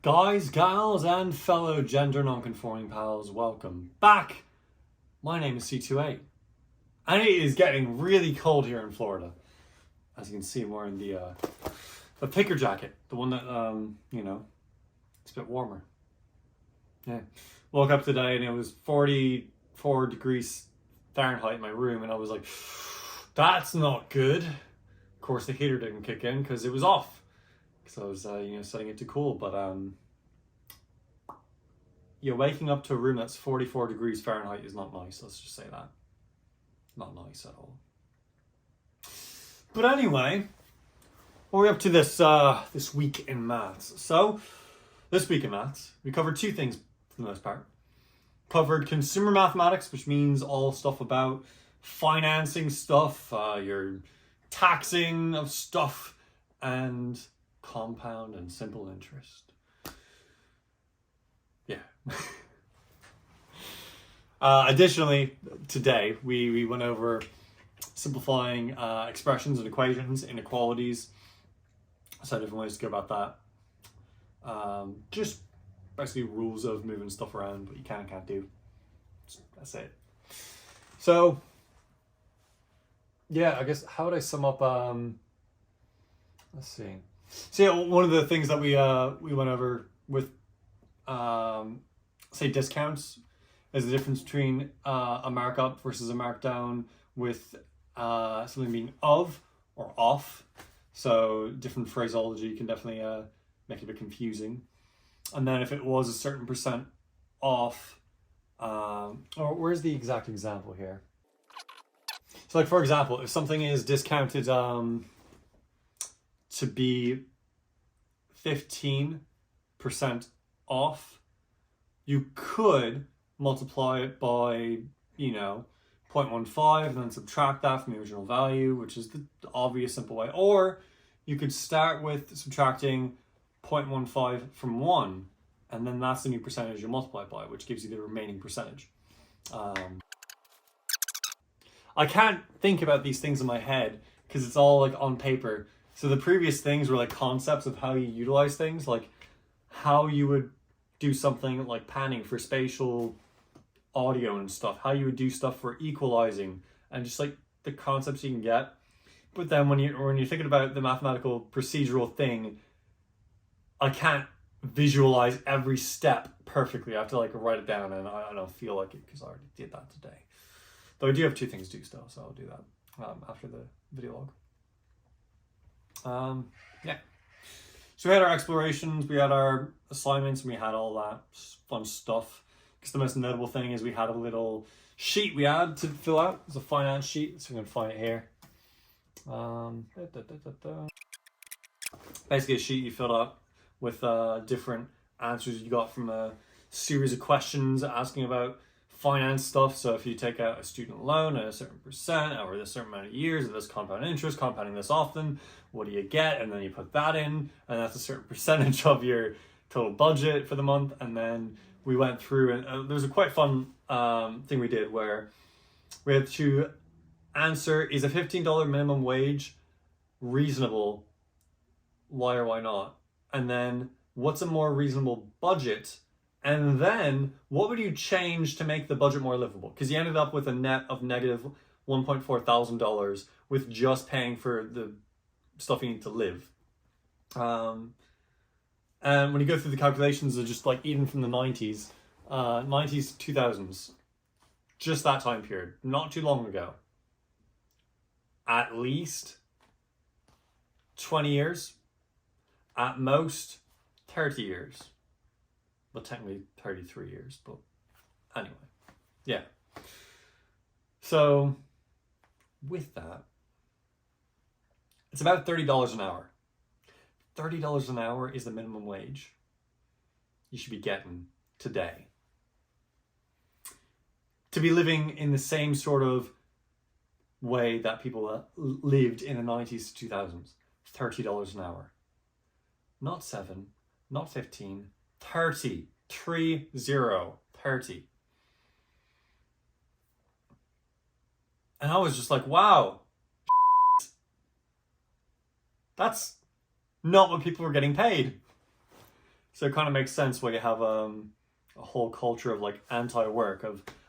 Guys, gals, and fellow gender non-conforming pals, welcome back. My name is C28, and it is getting really cold here in Florida. As you can see, I'm wearing the picker jacket, the one that, it's a bit warmer. Yeah. Woke up today and it was 44 degrees Fahrenheit in my room, and I was like, that's not good. Of course, the heater didn't kick in because it was off. Because I was, setting it to cool, but waking up to a room that's 44 degrees Fahrenheit is not nice. Let's just say that. Not nice at all. But anyway, what are we up to this week in maths? So, this week in maths, we covered two things for the most part. Covered consumer mathematics, which means all stuff about financing stuff, your taxing of stuff, and compound and simple interest. Yeah. Additionally, today we went over simplifying expressions and equations, inequalities. So different ways to go about that. Just basically rules of moving stuff around, what you can and can't do. That's it. So, yeah, I guess how would I sum up? Let's see. So yeah, one of the things that we went over with say discounts is the difference between a markup versus a markdown, with something being of or off. So different phraseology can definitely make it a bit confusing. And then if it was a certain percent off, or where's the exact example here? So like, for example, if something is discounted to be 15% off, you could multiply it by, 0.15 and then subtract that from the original value, which is the obvious simple way. Or you could start with subtracting 0.15 from 1, and then that's the new percentage you multiply by, which gives you the remaining percentage. I can't think about these things in my head because it's all like on paper. So the previous things were like concepts of how you utilize things, like how you would do something like panning for spatial audio and stuff, how you would do stuff for equalizing, and just like the concepts you can get. But then when you're thinking about the mathematical procedural thing, I can't visualize every step perfectly. I have to like write it down, and I don't feel like it because I already did that today. Though I do have two things to do still, so I'll do that after the video log. Yeah. So we had our explorations, we had our assignments, and we had all that fun stuff. Because the most notable thing is we had a little sheet we had to fill out. It's a finance sheet, so we can find it here. Basically a sheet you filled out with different answers you got from a series of questions asking about finance stuff. So if you take out a student loan at a certain percent over a certain amount of years, of this compound interest, compounding this often, what do you get? And then you put that in, and that's a certain percentage of your total budget for the month. And then we went through, and there was a quite fun thing we did where we had to answer, is a $15 minimum wage reasonable? Why or why not? And then what's a more reasonable budget? And then what would you change to make the budget more livable? Because you ended up with a net of negative $1.4 thousand with just paying for the stuff you need to live. And when you go through the calculations, they're just like even from the 90s to 2000s, just that time period, not too long ago. At least 20 years, at most 30 years. Well, technically 33 years, but anyway, yeah. So with that, it's about $30 an hour. $30 an hour is the minimum wage you should be getting today. To be living in the same sort of way that people lived in the 90s to 2000s, $30 an hour. Not 7, not 15, 30. 30. And I was just like, wow, that's not what people were getting paid. So it kind of makes sense why you have a whole culture of like anti-work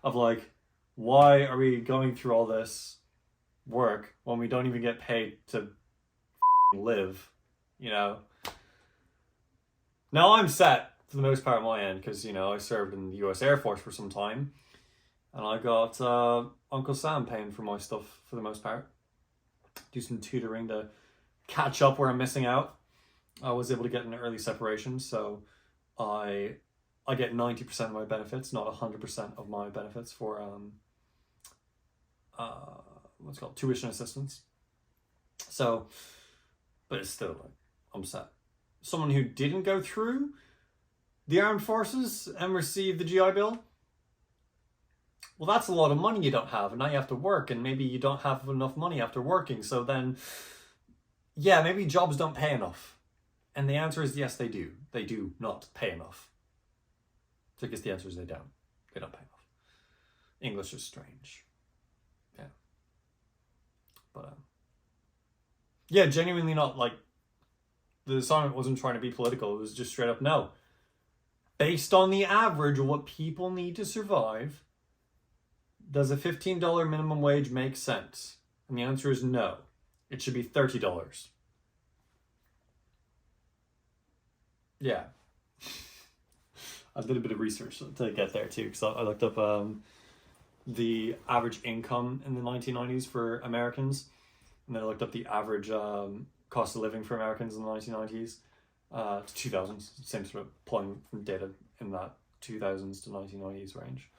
of like, why are we going through all this work when we don't even get paid to live, you know? Now I'm set for the most part on my end because, you know, I served in the US Air Force for some time and I got Uncle Sam paying for my stuff for the most part. Do some tutoring to catch up where I'm missing out. I was able to get an early separation, so I get 90% of my benefits, not 100% of my benefits for what's it called, tuition assistance. So, but it's still like, I'm set. Someone who didn't go through the armed forces and receive the GI Bill, well, that's a lot of money you don't have, and now you have to work, and maybe you don't have enough money after working, so then, yeah, maybe jobs don't pay enough. And the answer is yes, they do. They do not pay enough. So I guess the answer is they don't. They don't pay enough. English is strange. Yeah. But, yeah, genuinely not, like, the assignment wasn't trying to be political. It was just straight up, no. Based on the average of what people need to survive, does a $15 minimum wage make sense? And the answer is no. It should be $30. Yeah. I did a bit of research to get there too, because I looked up the average income in the 1990s for Americans, and then I looked up the average cost of living for Americans in the 1990s to 2000s, same sort of pulling from data in that 2000s to 1990s range.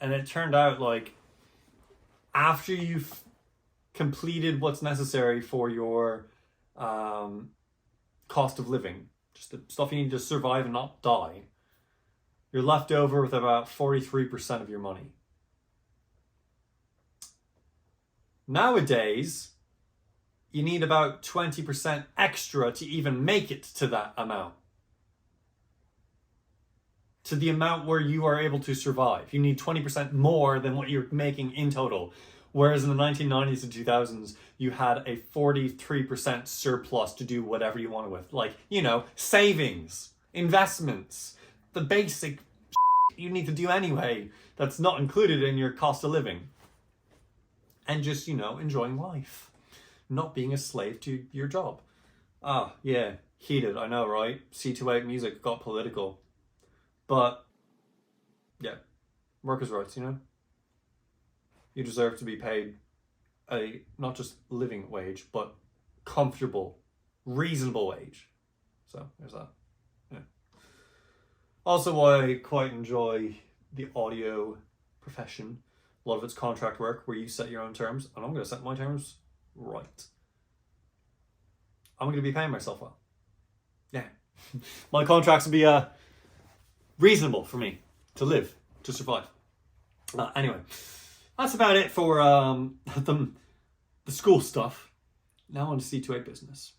And it turned out, like, after you've completed what's necessary for your cost of living, just the stuff you need to survive and not die, you're left over with about 43% of your money. Nowadays, you need about 20% extra to even make it to that amount. To the amount where you are able to survive. You need 20% more than what you're making in total. Whereas in the 1990s and 2000s, you had a 43% surplus to do whatever you wanted with. Like, you know, savings, investments, the basic you need to do anyway that's not included in your cost of living. And just, you know, enjoying life. Not being a slave to your job. Ah, yeah, heated, I know, right? C28 music got political. But, yeah, workers' rights, you know? You deserve to be paid a, not just living wage, but comfortable, reasonable wage. So, there's that. Yeah. Also, I quite enjoy the audio profession. A lot of it's contract work where you set your own terms, and I'm going to set my terms right. I'm going to be paying myself well. Yeah. My contracts will be reasonable for me to live, to survive. Anyway, that's about it for the school stuff. Now on to C28 business.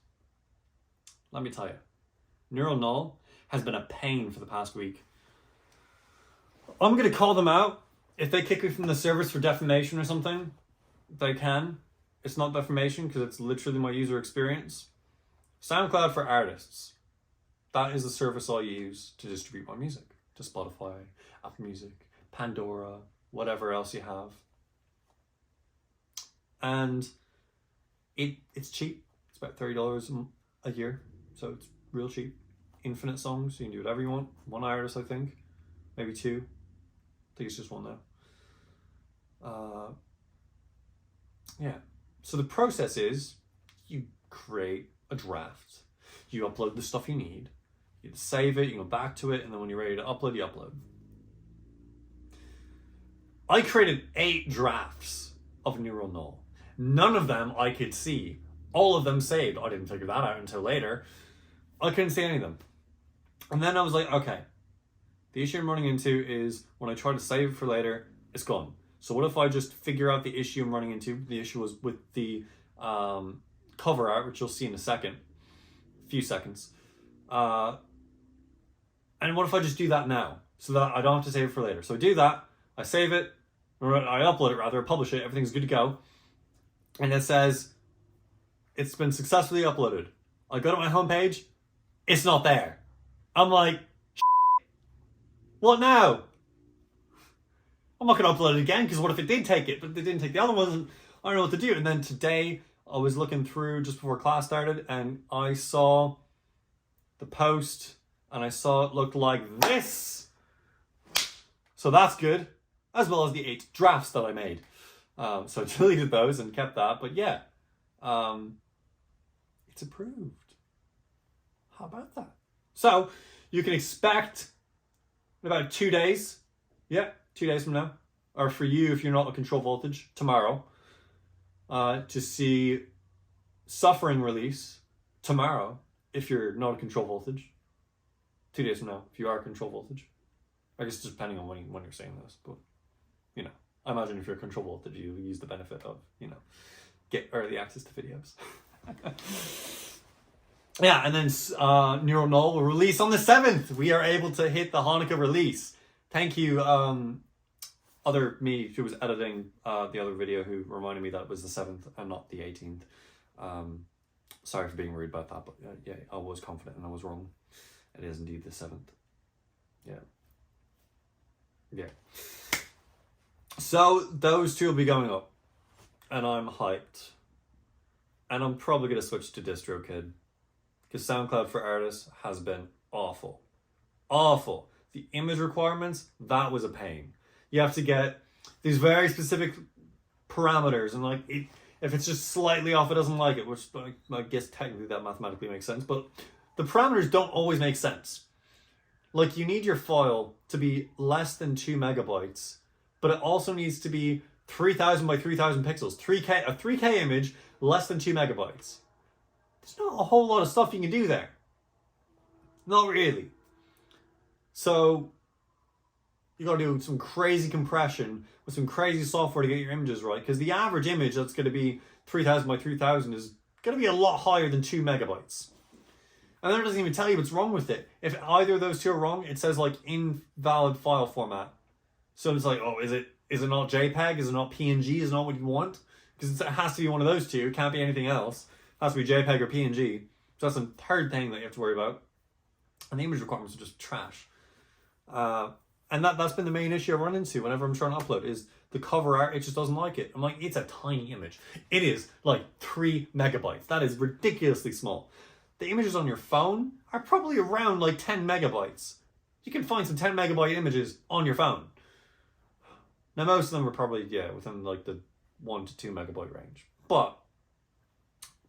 Let me tell you, Neural Null has been a pain for the past week. I'm going to call them out. If they kick me from the service for defamation or something, they can. It's not defamation because it's literally my user experience. SoundCloud for artists. That is the service I use to distribute my music to Spotify, Apple Music, Pandora, whatever else you have. And it's cheap. It's about $30 a year, so it's real cheap. Infinite songs, so you can do whatever you want. One artist, I think, maybe two. I think it's just one now. Yeah. So the process is you create a draft. You upload the stuff you need. You save it, you go back to it, and then when you're ready to upload, you upload. I created 8 drafts of Neural Null. None of them I could see. All of them saved. I didn't figure that out until later. I couldn't see any of them. And then I was like, okay, the issue I'm running into is when I try to save it for later, it's gone. So what if I just figure out the issue I'm running into? The issue was with the cover art, which you'll see in a few seconds. And what if I just do that now so that I don't have to save it for later? So I do that, I save it, or I upload it rather, publish it, everything's good to go. And it says, it's been successfully uploaded. I go to my homepage, it's not there. I'm like, what now? I'm not going to upload it again, because what if it did take it, but they didn't take the other ones, and I don't know what to do. And then today, I was looking through just before class started, and I saw the post, and I saw it looked like this. So that's good, as well as the 8 drafts that I made. So I deleted those and kept that, but yeah, it's approved. How about that? So you can expect in about 2 days, 2 days from now, or for you if you're not a control voltage, tomorrow, to see suffering release tomorrow if you're not a control voltage. 2 days from now if you are a control voltage. I guess just depending on when you're saying this, but you know, I imagine if you're a control voltage, you use the benefit of, you know, get early access to videos. Yeah, and then Neural Null will release on the 7th. We are able to hit the Hanukkah release. Thank you, other me who was editing the other video, who reminded me that it was the 7th and not the 18th. Sorry for being rude about that, but yeah, I was confident and I was wrong. It is indeed the 7th. Yeah. So those 2 will be going up, and I'm hyped. And I'm probably going to switch to DistroKid, because SoundCloud for Artists has been awful. Awful. The image requirements, that was a pain. You have to get these very specific parameters, and like if it's just slightly off, it doesn't like it, which I guess technically that mathematically makes sense, but the parameters don't always make sense. Like, you need your file to be less than 2 megabytes, but it also needs to be 3000 by 3000 pixels. A 3K image, less than 2 megabytes. There's not a whole lot of stuff you can do there. Not really. So you got to do some crazy compression with some crazy software to get your images right, because the average image that's going to be 3000 by 3000 is going to be a lot higher than 2 megabytes. And then it doesn't even tell you what's wrong with it. If either of those 2 are wrong, it says like invalid file format. So it's like, oh, is it not JPEG? Is it not PNG? Is it not what you want? Because it has to be one of those 2. It can't be anything else. It has to be JPEG or PNG. So that's the third thing that you have to worry about. And the image requirements are just trash. And that's been the main issue I run into whenever I'm trying to upload, is the cover art, it just doesn't like it. I'm like, it's a tiny image. It is like 3 megabytes. That is ridiculously small. The images on your phone are probably around like 10 megabytes. You can find some 10 megabyte images on your phone. Now, most of them are probably, within like the 1 to 2 megabyte range. But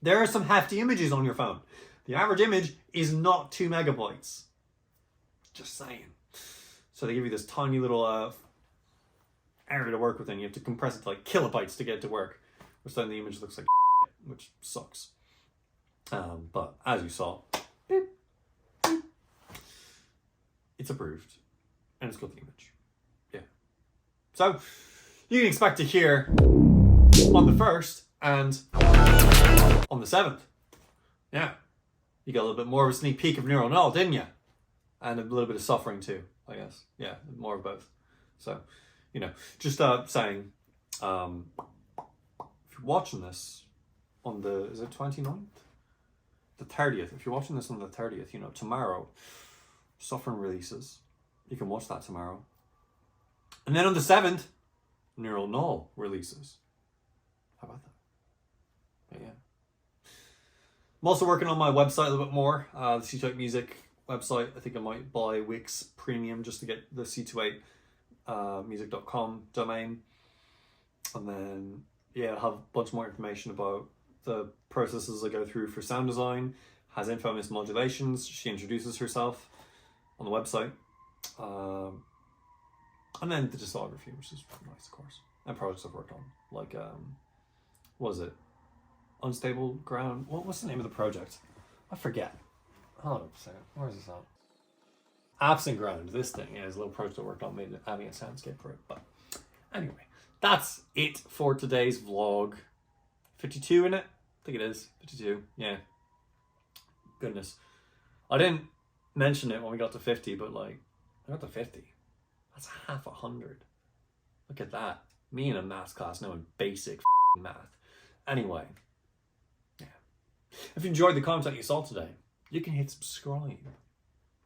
there are some hefty images on your phone. The average image is not 2 megabytes. Just saying. So they give you this tiny little area to work with, and you have to compress it to like kilobytes to get it to work. Which then the image looks like which sucks. But as you saw, beep, beep, it's approved, and it's got the image. Yeah. So you can expect to hear on the 1st and on the 7th. Yeah. You got a little bit more of a sneak peek of Neural Null, didn't you? And a little bit of suffering too, I guess. Yeah, more of both. So, you know, just saying, if you're watching this on the, is it 29th? The 30th. If you're watching this on the 30th, you know, tomorrow, Suffering releases. You can watch that tomorrow. And then on the 7th, Neural Null releases. How about that? But yeah. I'm also working on my website a little bit more. The C28 Music website. I think I might buy Wix Premium just to get the C28 music.com domain. And then, yeah, I'll have a bunch more information about the processes I go through for sound design. Has infamous modulations. She introduces herself on the website. And then the discography, which is nice, of course. And projects I've worked on. Like, what was it? Unstable Ground. What's the name of the project? I forget. Hold on a second. Where is this at? Absent Ground. This thing is a little project I worked on, made adding a soundscape for it. But anyway, that's it for today's vlog. 52 in it? I think it is. 52. Yeah. Goodness. I didn't mention it when we got to 50, but like, I got to 50. That's half 100. Look at that. Me in a maths class knowing basic math. Anyway. Yeah. If you enjoyed the content you saw today, you can hit subscribe.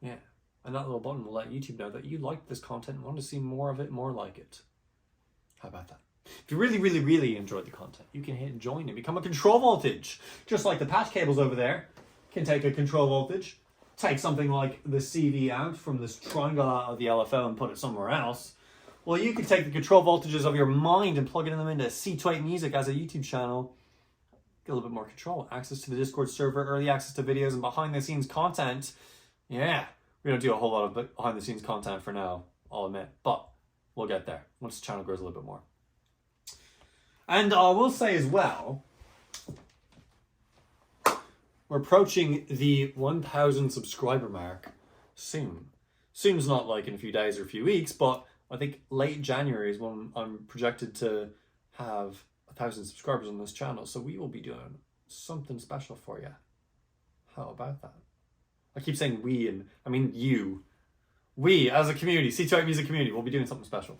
Yeah. And that little button will let YouTube know that you like this content and want to see more of it, more like it. How about that? If you really, really, really enjoyed the content, you can hit join and become a control voltage. Just like the patch cables over there can take a control voltage. Take something like the CV out from this triangle out of the LFO and put it somewhere else. Well, you can take the control voltages of your mind and plug them into C28 Music as a YouTube channel. Get a little bit more control. Access to the Discord server, early access to videos and behind the scenes content. Yeah, we don't do a whole lot of behind the scenes content for now, I'll admit. But we'll get there once the channel grows a little bit more. And I will say as well, we're approaching the 1,000 subscriber mark soon. Soon's not like in a few days or a few weeks, but I think late January is when I'm projected to have 1,000 subscribers on this channel. So we will be doing something special for you. How about that? I keep saying we, and I mean you. We, as a community, C28 Music community, will be doing something special.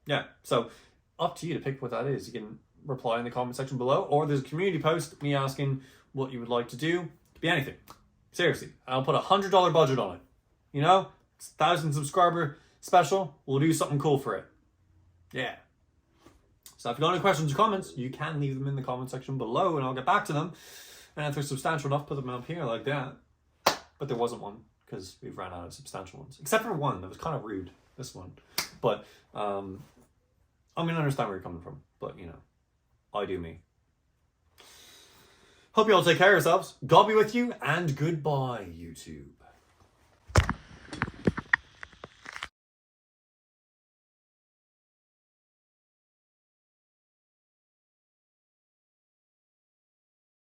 Yeah, so up to you to pick what that is. You can reply in the comment section below, or there's a community post, me asking what you would like to do. It could be anything. Seriously, I'll put $100 budget on it. You know, it's 1,000 subscriber special. We'll do something cool for it. Yeah. So if you've got any questions or comments, you can leave them in the comment section below and I'll get back to them. And if they're substantial enough, put them up here like that. But there wasn't one because we've ran out of substantial ones. Except for one that was kind of rude, this one. But I mean, I understand where you're coming from. But, you know, I do me. Hope you all take care of yourselves. God be with you and goodbye, YouTube.